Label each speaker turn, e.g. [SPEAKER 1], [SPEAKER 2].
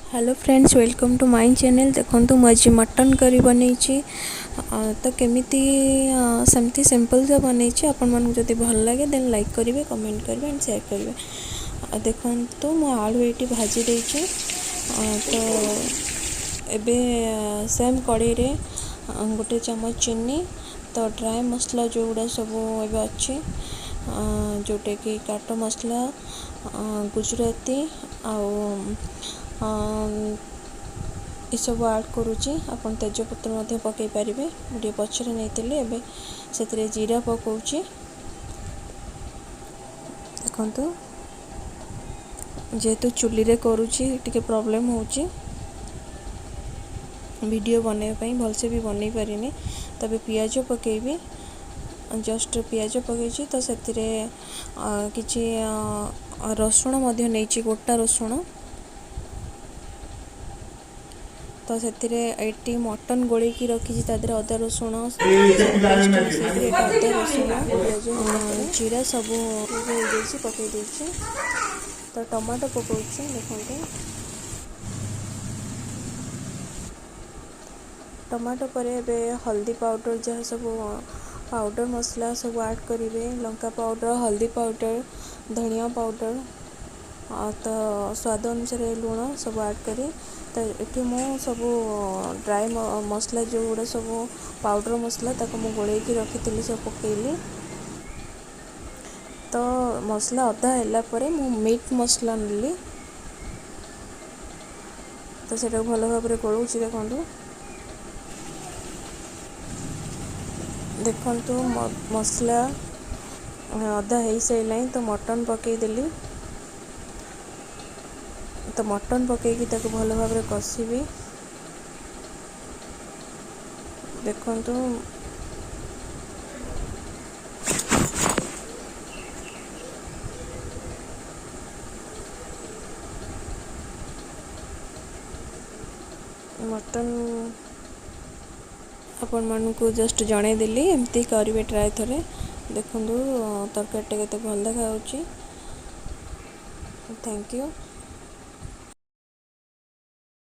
[SPEAKER 1] Hello friends, welcome to my channel. देखो मुझे mutton curry बनई तो केमिति सेमती सिंपल से बनई आपण मन जदि भल लगे देन लाइक करेंगे, कमेंट करेंगे एंड शेयर करेंगे। देखो मो आलू ये भाजी देची तो एबे सेम कड़े रे गोटे चम्मच चीनी तो ड्राई मसला जो गुड़ा सब एबे अच्छी जोटे कि काट मसला गुजराती ये सब ऐड करुँची। आपन तेजपत्र पकई पारे मुझे पचर नहीं एबे से जीरा पकाउची। देखो जेहेतु चुली रे करुँची टिके प्रॉब्लम होची वीडियो बनवाई भलसे भी बनई पारिनी। तबे पियाज पकेबी, जस्ट पियाज पकई तो से किछि रसुण नहीं गोटा रसुण तो से मटन गोले की रखी अदा रसुण अदा रसुण जीरा सब पकई देछि। तो टमाटो पकाउछि। देखते टमाटो पर एबे हल्दी पाउडर जहाँ सब पाउडर मसला सब ऐड करेंगे, लंका पाउडर, हल्दी पाउडर, धनिया पाउडर तो स्वाद अनुसार लुण सब ऐड करी। तो ये मु सब ड्राई मसला जो गुड़ा सब पाउडर मसला ताको मु गोले की रखी सब पकेली। तो मसला अदा है परे मु मीट मसला नेली तो सेटा भल भाव गोलूची। देखो मसला अदा हो सारे तो मटन पकईदेली। तो मटन पकईकी ताको भल भाव कषिबी। देखो मटन आपण मानू जस्ट जणे देली एमती करेंगे ट्राए थे। देखो तरकारी टे भल देखा। Thank you.